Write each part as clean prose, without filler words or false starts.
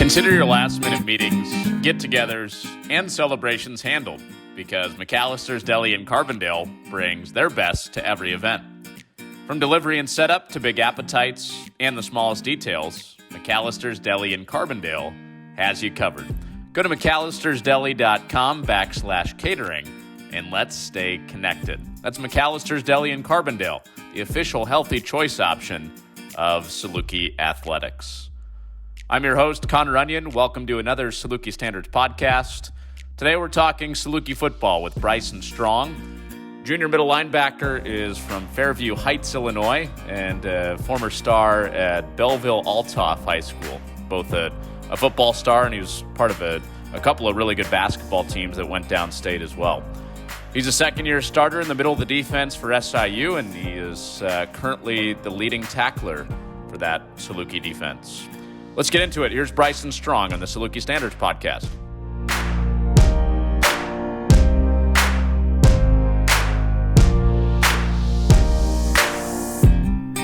Consider your last-minute meetings, get-togethers, and celebrations handled because McAllister's Deli in Carbondale brings their best to every event. From delivery and setup to big appetites and the smallest details, McAllister's Deli in Carbondale has you covered. Go to McAllistersDeli.com/catering and let's stay connected. That's McAllister's Deli in Carbondale, the official healthy choice option of Saluki Athletics. I'm your host, Connor Onion. Welcome to another Saluki Standards podcast. Today we're talking Saluki football with Bryson Strong. Junior middle linebacker is from Fairview Heights, Illinois, and a former star at Belleville-Althoff High School. Both a football star, and he was part of a couple of really good basketball teams that went downstate as well. He's a second-year starter in the middle of the defense for SIU, and he is currently the leading tackler for that Saluki defense. Let's get into it. Here's Bryson Strong on the Saluki Standards podcast.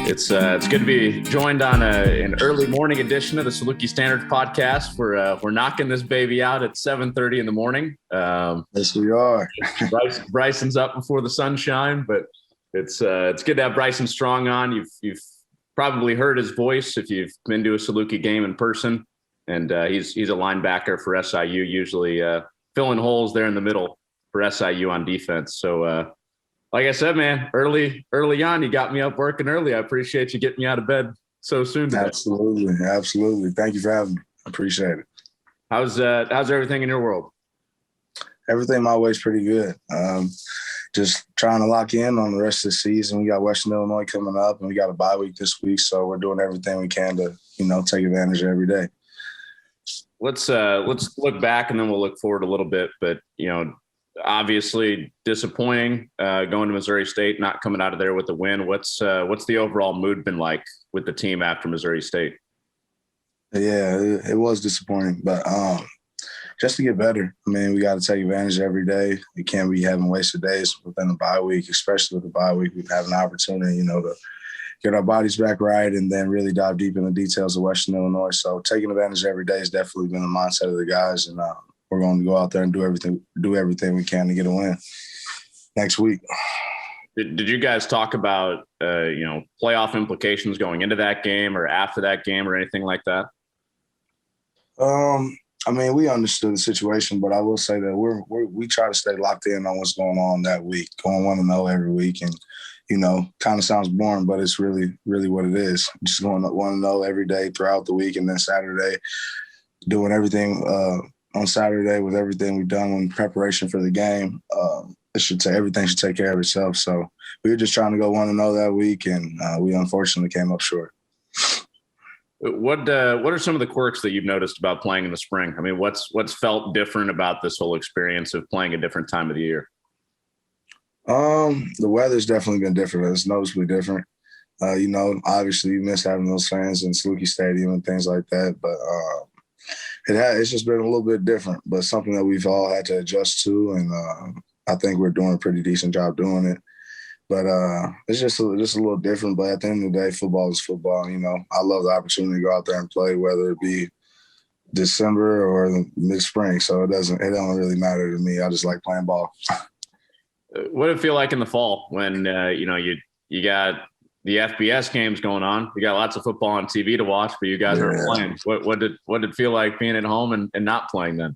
It's good to be joined on an early morning edition of the Saluki Standards podcast. We're knocking this baby out at 7:30 in the morning. Yes, we are. Bryson's up before the sunshine, but it's good to have Bryson Strong on. You've probably heard his voice if you've been to a Saluki game in person, and he's a linebacker for SIU, usually filling holes there in the middle for SIU on defense. So, like I said, man, early on, you got me up working early. I appreciate you getting me out of bed so soon today. Absolutely. Thank you for having me. I appreciate it. How's everything in your world? Everything my way is pretty good. Just trying to lock in on the rest of the season. We got Western Illinois coming up, and we got a bye week this week, so we're doing everything we can to, take advantage of every day. Let's look back, and then we'll look forward a little bit. But obviously disappointing going to Missouri State, not coming out of there with a win. What's the overall mood been like with the team after Missouri State? Yeah, it was disappointing, but just to get better. I mean, we got to take advantage of every day. We can't be having wasted days within the bye week, especially with the bye week. We have an opportunity, to get our bodies back right and then really dive deep in the details of Western Illinois. So taking advantage of every day has definitely been the mindset of the guys, and we're going to go out there and do everything we can to get a win next week. Did you guys talk about playoff implications going into that game or after that game or anything like that? I mean, we understood the situation, but I will say that we try to stay locked in on what's going on that week, going 1-0 every week. And, kind of sounds boring, but it's really, really what it is. Just going 1-0 every day throughout the week, and then Saturday doing everything on Saturday with everything we've done in preparation for the game. Everything should take care of itself. So we were just trying to go 1-0 that week, and we unfortunately came up short. What are some of the quirks that you've noticed about playing in the spring? I mean, what's felt different about this whole experience of playing a different time of the year? The weather's definitely been different. It's noticeably different. Obviously you miss having those fans in Saluki Stadium and things like that, but it's just been a little bit different, but something that we've all had to adjust to, and I think we're doing a pretty decent job doing it. But it's just a little different. But at the end of the day, football is football. I love the opportunity to go out there and play, whether it be December or mid-spring. So it don't really matter to me. I just like playing ball. What did it feel like in the fall when you got the FBS games going on? You got lots of football on TV to watch, but you guys aren't playing. What did it feel like being at home and not playing then?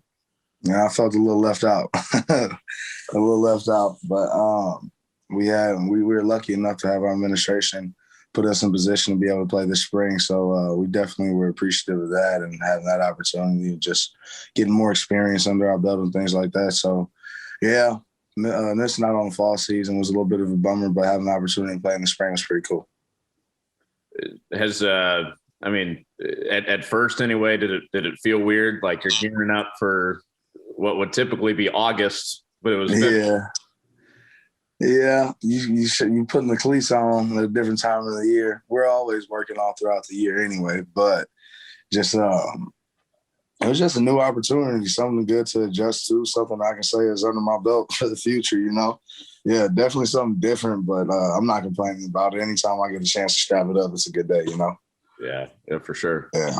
Yeah, I felt a little left out. But we were lucky enough to have our administration put us in position to be able to play this spring. So we definitely were appreciative of that and having that opportunity of just getting more experience under our belt and things like that. So, yeah, missing out on the fall season was a little bit of a bummer, but having the opportunity to play in the spring was pretty cool. At first anyway, did it feel weird? Like you're gearing up for what would typically be August, but it was Yeah, you putting the cleats on at a different time of the year. We're always working all throughout the year anyway, but just it was just a new opportunity, something good to adjust to, something I can say is under my belt for the future, Yeah, definitely something different, but I'm not complaining about it. Anytime I get a chance to strap it up, it's a good day, Yeah, for sure. Yeah.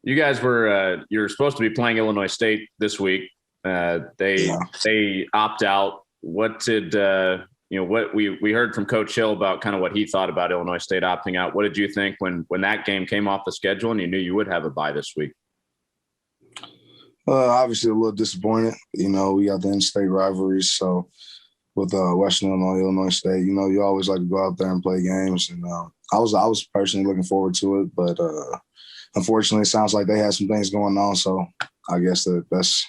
You guys you're supposed to be playing Illinois State this week. They opt out. What did what we heard from Coach Hill about kind of what he thought about Illinois State opting out? What did you think when that game came off the schedule and you knew you would have a bye this week? Obviously a little disappointed. We got the in-state rivalries, so with Western Illinois, Illinois State, you always like to go out there and play games, and I was personally looking forward to it, but unfortunately, it sounds like they had some things going on, so I guess that's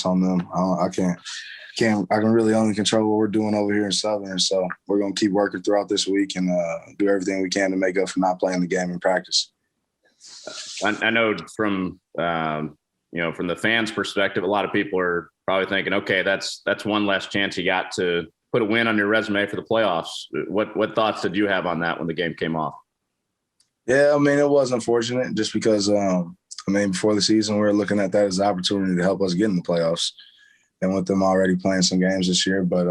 on them. I can really only control what we're doing over here in Southern, so we're gonna keep working throughout this week and do everything we can to make up for not playing the game in practice. I know from from the fans' perspective, a lot of people are probably thinking, okay, that's one less chance you got to put a win on your resume for the playoffs. What thoughts did you have on that when the game came off? Yeah, it was unfortunate just because, before the season, we were looking at that as an opportunity to help us get in the playoffs. And with them already playing some games this year, but,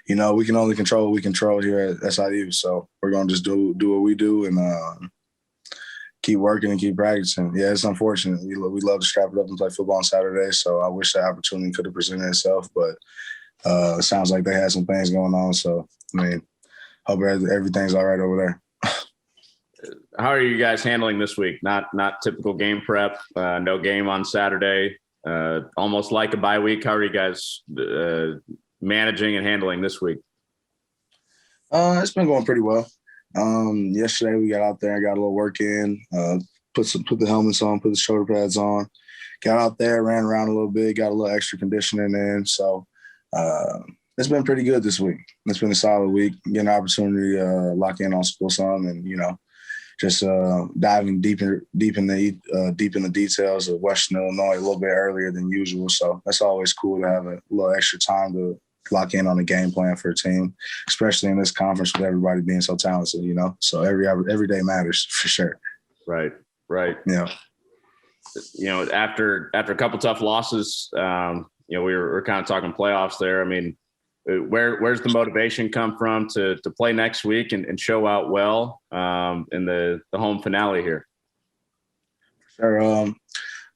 we can only control what we control here at SIU. So we're going to just do what we do and keep working and keep practicing. Yeah, it's unfortunate. We love to strap it up and play football on Saturday. So I wish that opportunity could have presented itself, but it sounds like they had some things going on. So, hope everything's all right over there. How are you guys handling this week? Not typical game prep, no game on Saturday, almost like a bye week. How are you guys managing and handling this week? It's been going pretty well. Yesterday we got out there, got a little work in, put the helmets on, put the shoulder pads on, got out there, ran around a little bit, got a little extra conditioning in. So it's been pretty good this week. It's been a solid week, getting an opportunity to lock in on school some and, just diving deep in the details of Western Illinois a little bit earlier than usual. So that's always cool to have a little extra time to lock in on a game plan for a team, especially in this conference with everybody being so talented, So every day matters for sure. Right. Yeah. After a couple tough losses, we were kind of talking playoffs there. Where's the motivation come from to play next week and show out well in the home finale here? Sure.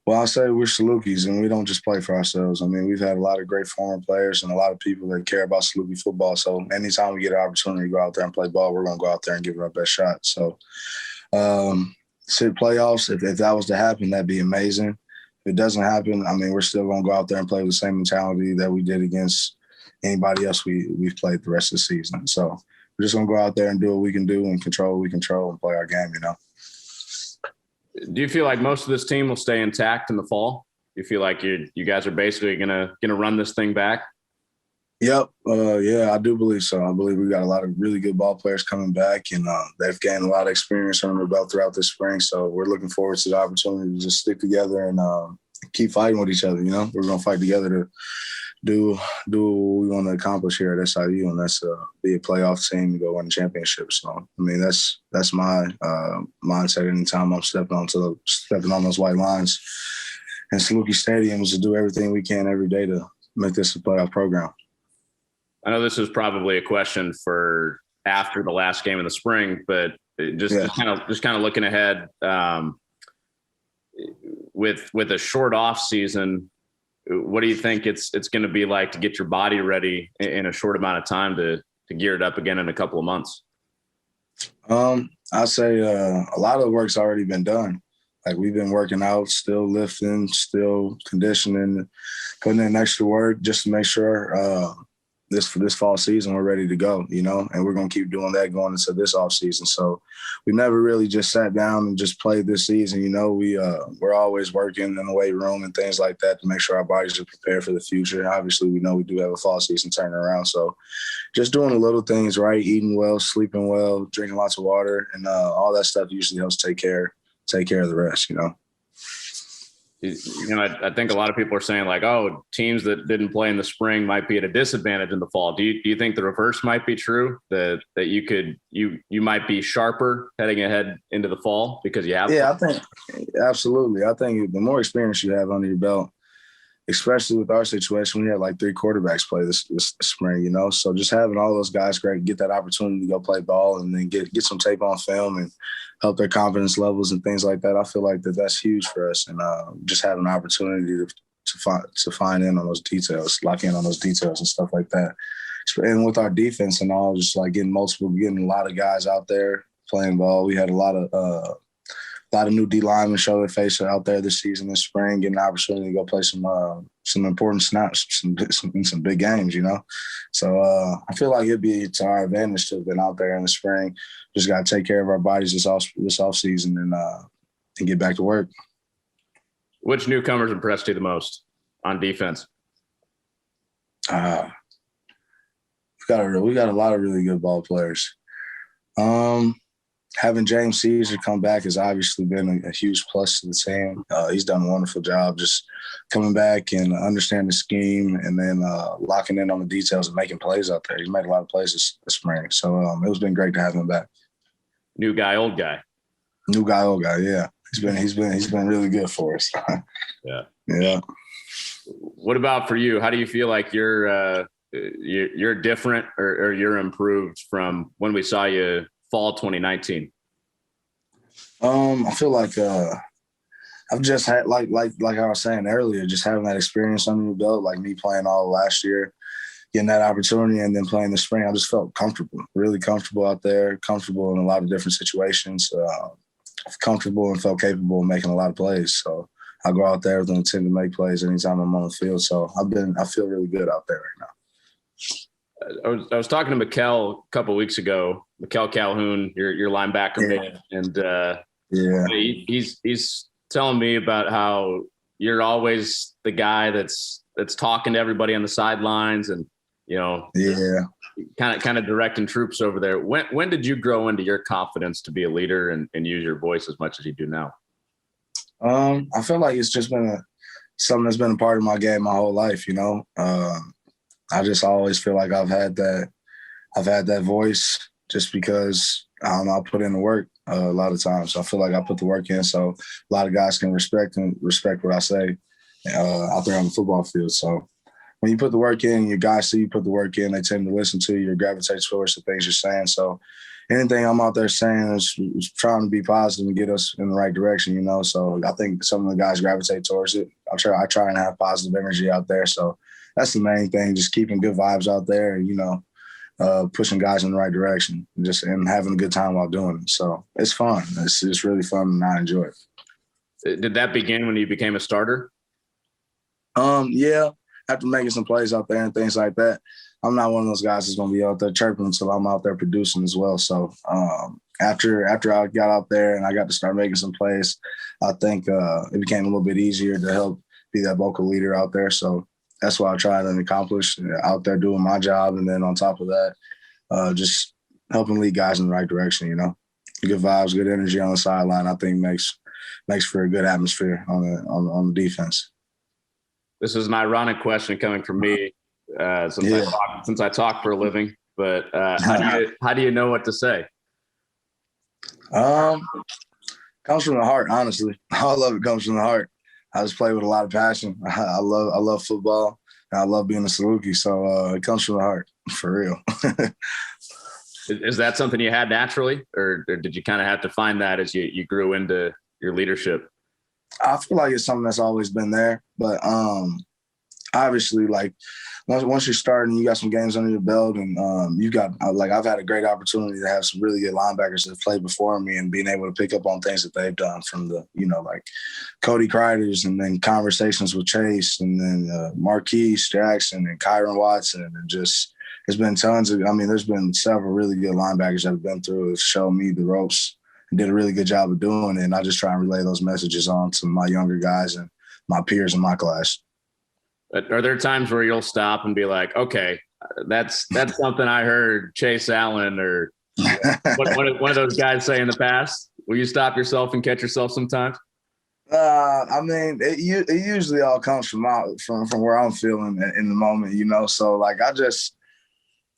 Well, I'll say we're Salukis, and we don't just play for ourselves. We've had a lot of great former players and a lot of people that care about Saluki football. So anytime we get an opportunity to go out there and play ball, we're going to go out there and give it our best shot. So playoffs, if that was to happen, that'd be amazing. If it doesn't happen, we're still going to go out there and play with the same mentality that we did against anybody else we've played the rest of the season. So we're just going to go out there and do what we can do and control what we control and play our game, Do you feel like most of this team will stay intact in the fall? Do you feel like you guys are basically gonna run this thing back? Yep. Yeah, I do believe so. I believe we got a lot of really good ball players coming back, and they've gained a lot of experience under their belt throughout this spring. So we're looking forward to the opportunity to just stick together and keep fighting with each other. We're going to fight together to do what we want to accomplish here at SIU, and that's be a playoff team and go win the championship. So, that's my mindset anytime I'm stepping on those white lines. And Saluki Stadium is to do everything we can every day to make this a playoff program. I know this is probably a question for after the last game in the spring, but just kind of looking ahead with a short off season. What do you think it's going to be like to get your body ready in a short amount of time to gear it up again in a couple of months? I'd say a lot of the work's already been done. Like we've been working out, still lifting, still conditioning, putting in extra work just to make sure this fall season we're ready to go, and we're going to keep doing that going into this off season. So we never really just sat down and just played this season. We're always working in the weight room and things like that to make sure our bodies are prepared for the future. Obviously, we know we do have a fall season turning around. So just doing the little things right, eating well, sleeping well, drinking lots of water, and all that stuff usually helps take care of the rest, I think a lot of people are saying like, oh, teams that didn't play in the spring might be at a disadvantage in the fall. Do you think the reverse might be true, that you might be sharper heading ahead into the fall because you have? Yeah, I think absolutely. I think the more experience you have under your belt, especially with our situation, we had like 3 quarterbacks play this spring, you know. So just having all those guys get that opportunity to go play ball and then get some tape on film and help their confidence levels and things like that. I feel like that's huge for us, and just having an opportunity to find in on those details, lock in on those details and stuff like that. And with our defense and all, just like getting a lot of guys out there playing ball. We had a lot of new D linemen show their face out there this season, this spring, getting an opportunity to go play some important snaps, some big games, you know. So I feel like it'd be to our advantage to have been out there in the spring. Just got to take care of our bodies this off season and get back to work. Which newcomers impressed you the most on defense? We got a lot of really good ball players. Having James Caesar come back has obviously been a huge plus to the team. He's done a wonderful job just coming back and understanding the scheme and then locking in on the details and making plays out there. He's made a lot of plays this spring. So it's been great to have him back. New guy, old guy. New guy, old guy, yeah. He's been really good for us. Yeah. Yeah. What about for you? How do you feel like you're different or you're improved from when we saw you fall 2019? I feel like I've just had like I was saying earlier, just having that experience under the belt, like me playing all last year, getting that opportunity and then playing the spring. I just felt comfortable, really comfortable out there, comfortable in a lot of different situations, comfortable and felt capable of making a lot of plays. So I go out there with an intent to make plays anytime I'm on the field. So I feel really good out there right now. I was talking to Mikel a couple of weeks ago, Mikel Calhoun, your linebacker, and he's telling me about how you're always the guy that's talking to everybody on the sidelines and, you know, kind of directing troops over there. When did you grow into your confidence to be a leader and use your voice as much as you do now? I feel like it's just been something that's been a part of my game my whole life, you know. I just always feel like I've had that voice just because I put in the work a lot of times. So I feel like I put the work in, so a lot of guys can respect what I say out there on the football field. So when you put the work in, your guys see you put the work in, they tend to listen to you, gravitate towards the things you're saying. So anything I'm out there saying is trying to be positive and get us in the right direction, you know. So I think some of the guys gravitate towards it. I try and have positive energy out there. So that's the main thing, just keeping good vibes out there and, you know, pushing guys in the right direction and having a good time while doing it. So it's fun. It's really fun and I enjoy it. Did that begin when you became a starter? Yeah, after making some plays out there and things like that. I'm not one of those guys that's going to be out there chirping until I'm out there producing as well. So after I got out there and I got to start making some plays, I think it became a little bit easier to help be that vocal leader out there. So that's what I tried and accomplished out there doing my job. And then on top of that, just helping lead guys in the right direction, you know. Good vibes, good energy on the sideline, I think makes for a good atmosphere on the defense. This is an ironic question coming from me since I talk for a living, but how do you know what to say? Comes from the heart, honestly. All of it comes from the heart. I just play with a lot of passion. I love football, and I love being a Saluki. So it comes from the heart, for real. Is that something you had naturally, or did you kind of have to find that as you grew into your leadership? I feel like it's something that's always been there, but obviously, like once you're starting, you got some games under your belt, and you got I've had a great opportunity to have some really good linebackers that have played before me, and being able to pick up on things that they've done from the like Cody Kriders, and then conversations with Chase, and then Marquise Jackson and Kyron Watson, and just there's been there's been several really good linebackers that have been through and shown me the ropes and did a really good job of doing it. And I just try and relay those messages on to my younger guys and my peers in my class. Are there times where you'll stop and be like, okay, that's something I heard Chase Allen or one of those guys say in the past? Will you stop yourself and catch yourself sometimes? It usually all comes from where I'm feeling in the moment, you know. So like I just,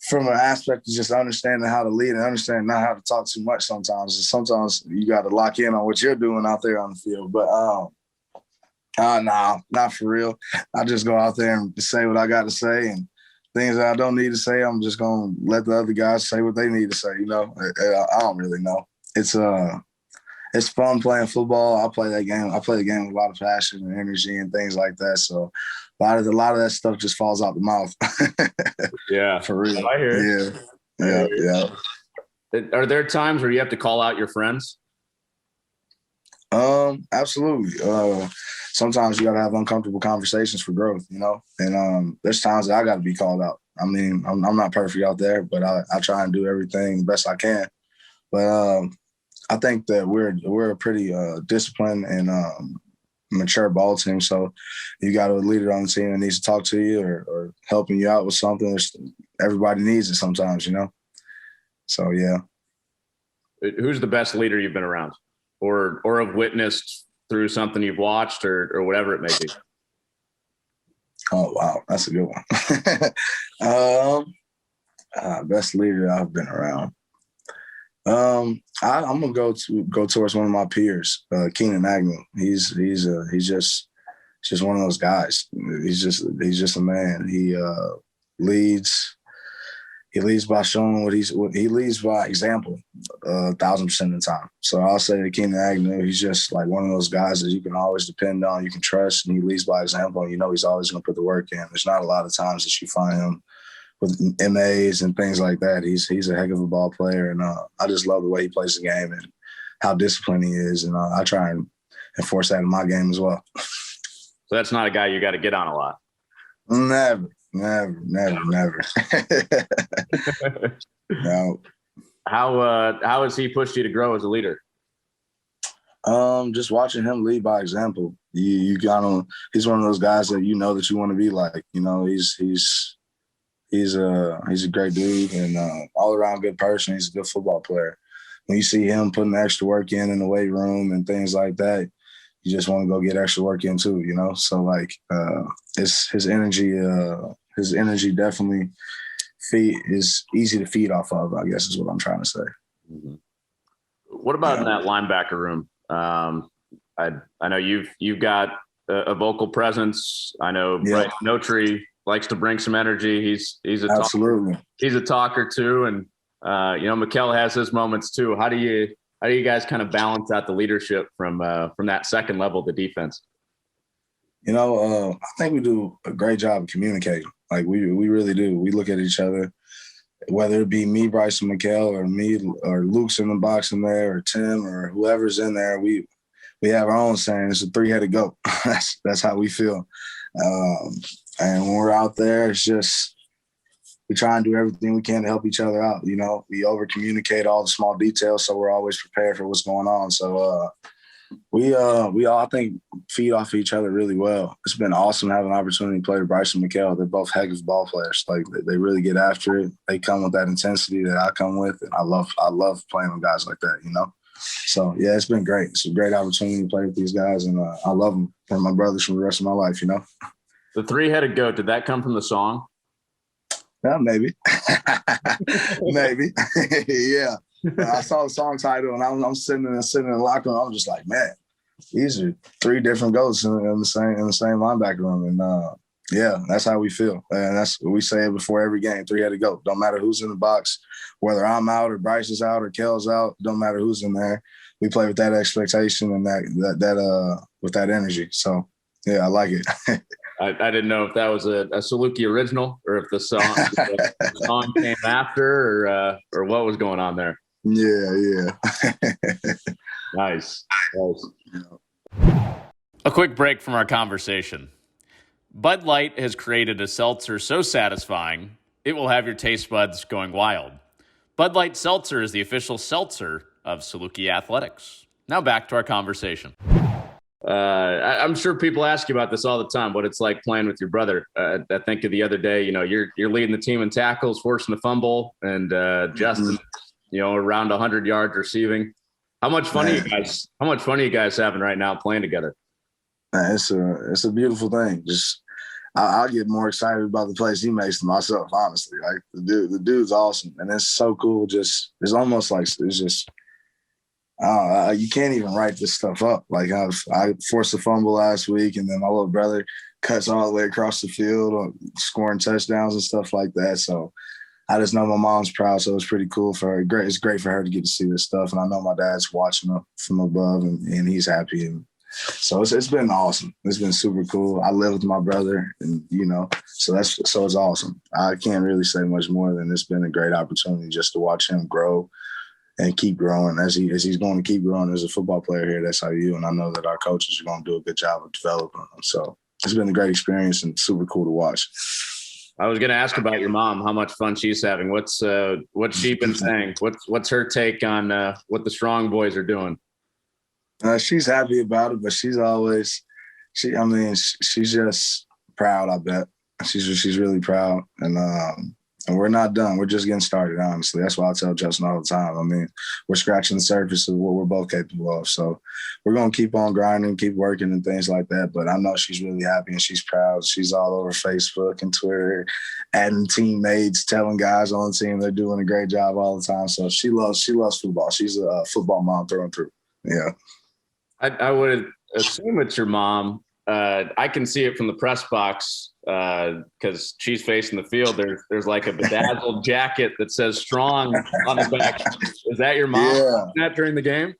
from an aspect of just understanding how to lead and understanding not how to talk too much sometimes. And sometimes you got to lock in on what you're doing out there on the field. But No, not for real. I just go out there and say what I got to say, and things that I don't need to say, I'm just gonna let the other guys say what they need to say. I don't really know. It's fun playing football. I play the game with a lot of passion and energy and things like that. So a lot of that stuff just falls out the mouth. Yeah, for real. I hear it. Yeah. Are there times where you have to call out your friends? Absolutely. Sometimes you gotta have uncomfortable conversations for growth, and there's times that I gotta be called out. I mean, I'm not perfect out there, but I try and do everything the best I can. But I think that we're a pretty disciplined and mature ball team. So you got a leader on the team that needs to talk to you or helping you out with something. Everybody needs it sometimes, So yeah. Who's the best leader you've been around, or have witnessed through something you've watched, or whatever it may be? Oh wow, that's a good one. Best leader I've been around. I'm gonna go towards one of my peers, Keenan Agnew. He's just one of those guys. He's just a man. He leads by showing what he leads by example, 1,000% of the time. So I'll say that Keenan Agnew, he's just like one of those guys that you can always depend on, you can trust, and he leads by example. And he's always going to put the work in. There's not a lot of times that you find him with MAs and things like that. He's a heck of a ball player, and I just love the way he plays the game and how disciplined he is. And I try and enforce that in my game as well. So that's not a guy you got to get on a lot. Never. No. How has he pushed you to grow as a leader? Just watching him lead by example. You got him. He's one of those guys that that you want to be like. He's a great dude and all around good person. He's a good football player. When you see him putting the extra work in the weight room and things like that, you just want to go get extra work in too, So like his energy definitely is easy to feed off of, I guess is what I'm trying to say. Mm-hmm. What about in that linebacker room? I know you've got a vocal presence. I know Bryce Notary likes to bring some energy. He's a absolutely talker. He's a talker too, and Mikel has his moments too. How do you guys kind of balance out the leadership from that second level of the defense? I think we do a great job of communicating. Like we really do. We look at each other, whether it be me, Bryce, and Mikel, or me, or Luke's in the box in there, or Tim, or whoever's in there. We have our own saying. It's a three-headed goat. That's how we feel. And when we're out there, it's just we try and do everything we can to help each other out. We over communicate all the small details, so we're always prepared for what's going on. So we all, I think, feed off of each other really well. It's been awesome having an opportunity to play with Bryce and Mikel. They're both heck of ball players. Like they really get after it. They come with that intensity that I come with, and I love playing with guys like that. So yeah, it's been great. It's a great opportunity to play with these guys, and I love them. They're my brothers for the rest of my life. The three-headed goat, did that come from the song? Yeah, maybe. Maybe. Yeah. I saw the song title and I'm sitting in the locker room. I'm just like, man, these are three different goats in the same linebacker room. And yeah, that's how we feel. And that's what we say it before every game, three-headed goat. Don't matter who's in the box, whether I'm out or Bryce is out or Kel's out, don't matter who's in there. We play with that expectation and that with that energy. So yeah, I like it. I didn't know if that was a Saluki original or if the song came after or what was going on there. Yeah. Nice. A quick break from our conversation. Bud Light has created a seltzer so satisfying, it will have your taste buds going wild. Bud Light Seltzer is the official seltzer of Saluki Athletics. Now back to our conversation. I'm sure people ask you about this all the time, what it's like playing with your brother. I think of the other day, you're leading the team in tackles, forcing the fumble, and Justin, around 100 yards receiving. How much fun are you guys having right now playing together? It's a beautiful thing. Just I'll get more excited about the plays he makes than myself, honestly. Like the dude's awesome, and it's so cool. Just it's almost like it's just You can't even write this stuff up. Like I forced a fumble last week, and then my little brother cuts all the way across the field, scoring touchdowns and stuff like that. So I just know my mom's proud, so it's pretty cool for her. It's great for her to get to see this stuff, and I know my dad's watching her from above, and he's happy. And so it's been awesome. It's been super cool. I live with my brother, and so it's awesome. I can't really say much more than it's been a great opportunity just to watch him grow and keep growing as he's going to keep growing as a football player here at SIU. And I know that our coaches are going to do a good job of developing him. So it's been a great experience and super cool to watch. I was going to ask about your mom, how much fun she's having. What's she been saying? What's her take on what the Strong boys are doing? She's happy about it, but she's just proud, I bet. She's really proud. And we're not done. We're just getting started, honestly. That's why I tell Justin all the time. I mean, we're scratching the surface of what we're both capable of. So we're going to keep on grinding, keep working and things like that. But I know she's really happy and she's proud. She's all over Facebook and Twitter, adding teammates, telling guys on the team they're doing a great job all the time. So she loves football. She's a football mom through and through. Yeah. I would assume it's your mom. I can see it from the press box because she's facing the field. There's like a bedazzled jacket that says Strong on the back. Is that your mom? Yeah. That during the game?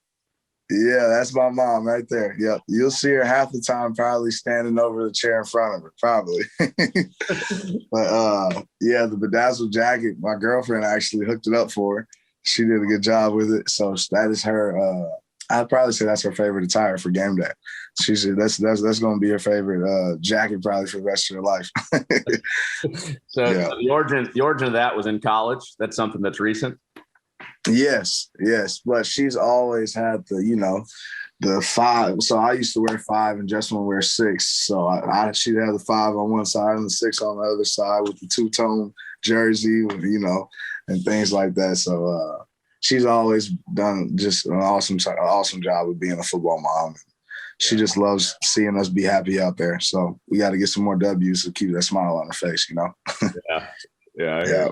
Yeah, that's my mom right there. Yep. You'll see her half the time probably standing over the chair in front of her, probably. But yeah, the bedazzled jacket, my girlfriend actually hooked it up for her. She did a good job with it. So that is her I'd probably say that's her favorite attire for game day. She said that's going to be her favorite jacket probably for the rest of her life. So yeah. The origin of that was in college. That's something that's recent. Yes, but she's always had the 5. So I used to wear 5 and Justin would wear 6. So she'd have the 5 on one side and the 6 on the other side with the 2-tone jersey, and things like that. So she's always done just an awesome job of being a football mom. She just loves seeing us be happy out there. So we got to get some more W's to keep that smile on her face, Yeah.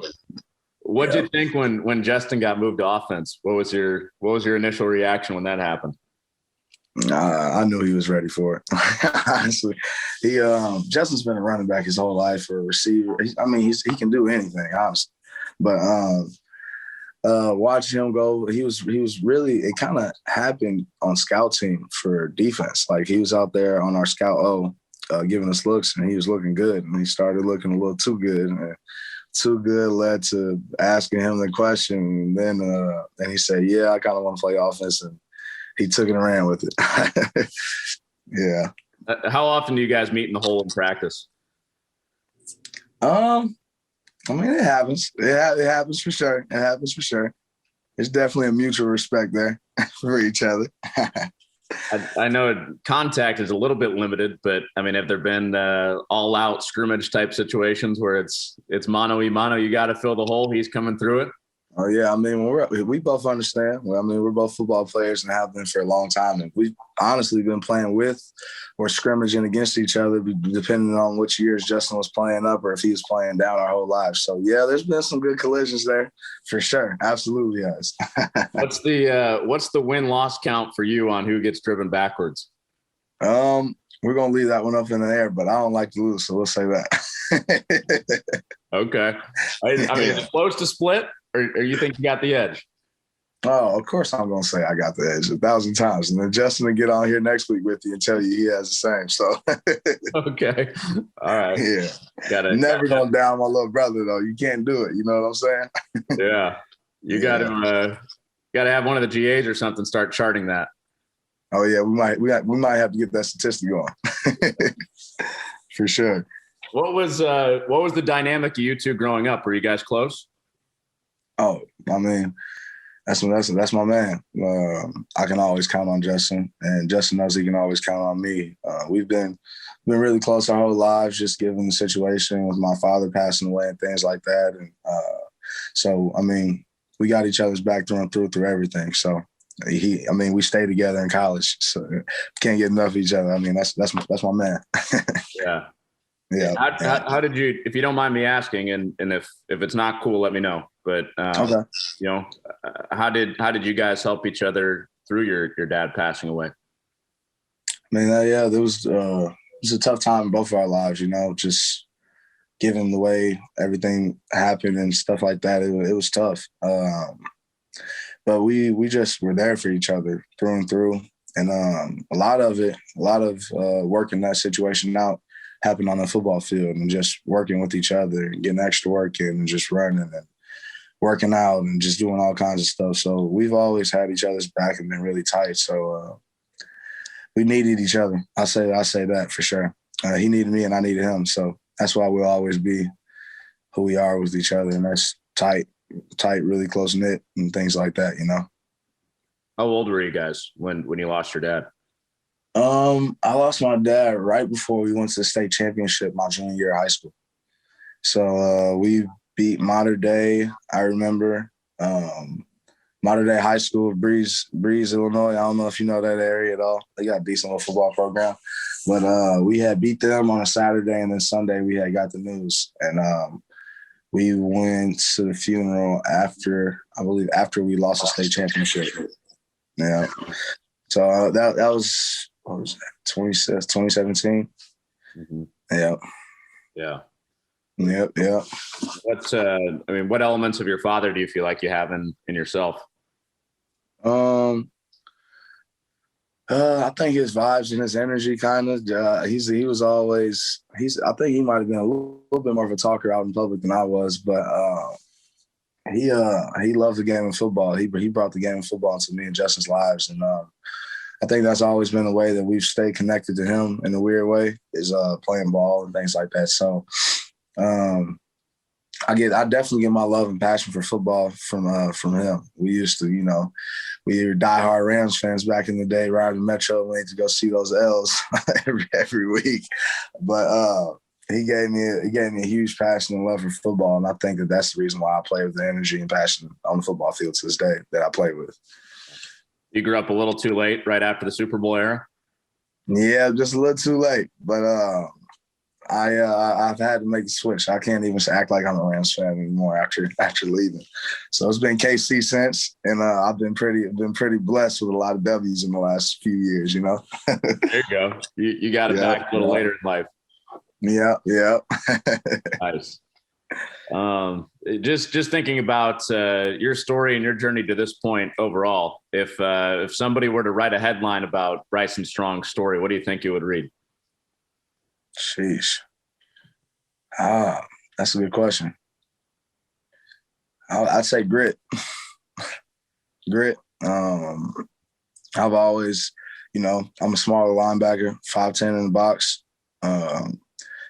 What'd you think when Justin got moved to offense? What was your initial reaction when that happened? I knew he was ready for it. Honestly, Justin's been a running back his whole life, or a receiver. He can do anything, honestly. But watching him go, he was really, it kind of happened on scout team for defense. Like he was out there on our scout giving us looks, and he was looking good, and he started looking a little too good. And too good led to asking him the question, and then he said, "Yeah, I kind of want to play offense," and he took it and ran with it. Yeah. How often do you guys meet in the hole in practice? It happens. It happens for sure. It happens for sure. There's definitely a mutual respect there for each other. I know contact is a little bit limited, but have there been all-out scrimmage type situations where it's mano-a-mano? You got to fill the hole. He's coming through it. Oh yeah, we both understand. We're both football players and have been for a long time, and we've honestly been playing with or scrimmaging against each other, depending on which years Justin was playing up or if he was playing down our whole lives. So yeah, there's been some good collisions there for sure. Absolutely, yes. What's the win-loss count for you on who gets driven backwards? We're gonna leave that one up in the air, but I don't like to lose, so we'll say that. Okay. Is it close to split? Or you think you got the edge? Oh, of course I'm going to say I got the edge 1,000 times. And then Justin will get on here next week with you and tell you he has the same. So. Okay. All right. Yeah. Never going to down my little brother, though. You can't do it. You know what I'm saying? Yeah. You got to have one of the GAs or something start charting that. Oh, yeah. We might have to get that statistic going. For sure. What was the dynamic of you two growing up? Were you guys close? Oh, that's my man. I can always count on Justin, and Justin knows he can always count on me. We've been really close our whole lives, just given the situation with my father passing away and things like that. And so we got each other's back through and through everything. So we stayed together in college, so can't get enough of each other. That's my man. Yeah. Yeah. How did you, if you don't mind me asking, and if it's not cool, let me know. But okay. how did you guys help each other through your dad passing away? I mean, yeah, it was a tough time in both of our lives, just given the way everything happened and stuff like that. It was tough. But we just were there for each other through and through. And a lot of working that situation out happened on the football field and just working with each other and getting extra work in and just running and working out and just doing all kinds of stuff. So we've always had each other's back and been really tight. So we needed each other. I say that for sure. He needed me and I needed him. So that's why we'll always be who we are with each other. And that's tight, really close knit and things like that, How old were you guys when you lost your dad? I lost my dad right before we went to the state championship my junior year of high school. So we beat Modern Day. I remember Modern Day High School, Breeze, Illinois. I don't know if you know that area at all. They got a decent little football program. But we had beat them on a Saturday, and then Sunday we had got the news. And we went to the funeral after we lost the state championship. Yeah. So that was, what was that, 2017? Mm-hmm. Yeah. Yeah. Yep. What elements of your father do you feel like you have in yourself? I think his vibes and his energy kind of, I think he might've been a little bit more of a talker out in public than I was, but he loved the game of football. He brought the game of football into me and Justin's lives. And I think that's always been the way that we've stayed connected to him in a weird way is playing ball and things like that. So I definitely get my love and passion for football from him. We used to, we were diehard Rams fans back in the day, riding the Metro lane to go see those L's every week. But he gave me a huge passion and love for football, and I think that's the reason why I play with the energy and passion on the football field to this day that I play with. You grew up a little too late, right after the Super Bowl era? Yeah, just a little too late. But I've had to make the switch. I can't even act like I'm a Rams fan anymore after leaving. So it's been KC since, and I've been pretty blessed with a lot of W's in the last few years. There you go. You got it back a little later in life. Yeah. Nice. Just thinking about your story and your journey to this point overall. If somebody were to write a headline about Bryson Strong's story, what do you think it would read? Sheesh. That's a good question. I'd say grit. Grit. I've always, I'm a smaller linebacker, 5'10" in the box.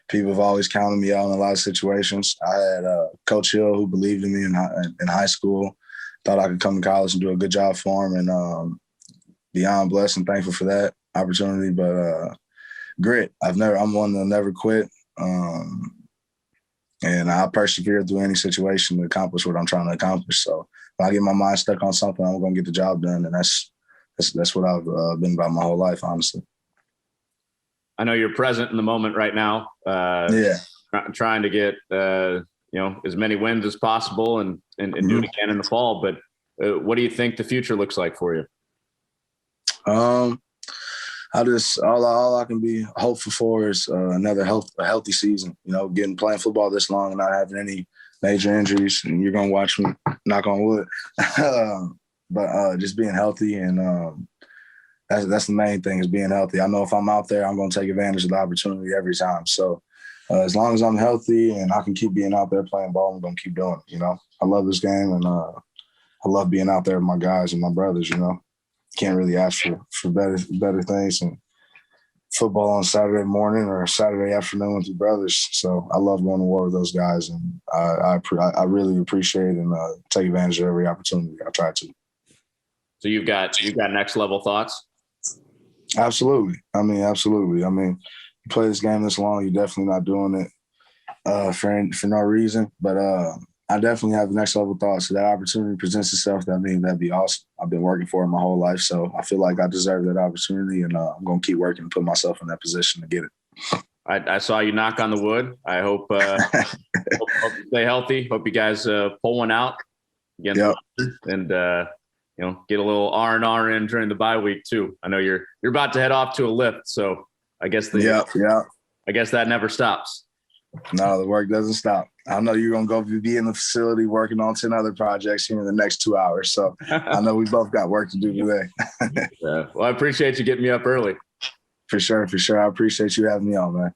People have always counted me out in a lot of situations. I had Coach Hill who believed in me in high school, thought I could come to college and do a good job for him, and beyond blessed and thankful for that opportunity. But grit. I'm one to never quit. And I persevere through any situation to accomplish what I'm trying to accomplish. So if I get my mind stuck on something, I'm going to get the job done. And that's what I've been about my whole life, honestly. I know you're present in the moment right now. Trying to get, as many wins as possible and do it again in the fall. But what do you think the future looks like for you? All I can be hopeful for is another healthy season. Playing football this long and not having any major injuries. And you're gonna watch me, knock on wood. But just being healthy and that's the main thing is being healthy. I know if I'm out there, I'm gonna take advantage of the opportunity every time. So as long as I'm healthy and I can keep being out there playing ball, I'm gonna keep doing it. I love this game and I love being out there with my guys and my brothers. Can't really ask for better things and football on Saturday morning or Saturday afternoon with your brothers. So I love going to war with those guys, and I really appreciate and take advantage of every opportunity. I try to. So you've got next level thoughts? Absolutely. Absolutely. You play this game this long, you're definitely not doing it for no reason. But I definitely have next level thoughts. So that opportunity presents itself. That'd be awesome. I've been working for it my whole life, so I feel like I deserve that opportunity, and I'm gonna keep working and put myself in that position to get it. I saw you knock on the wood. I hope, hope you stay healthy. Hope you guys pull one out again. Yep. And get a little R&R in during the bye week too. I know you're about to head off to a lift, so I guess I guess that never stops. No, the work doesn't stop. I know you're going to be in the facility working on 10 other projects here in the next 2 hours. So I know we both got work to do today. Yeah. Well, I appreciate you getting me up early. For sure. I appreciate you having me on, man.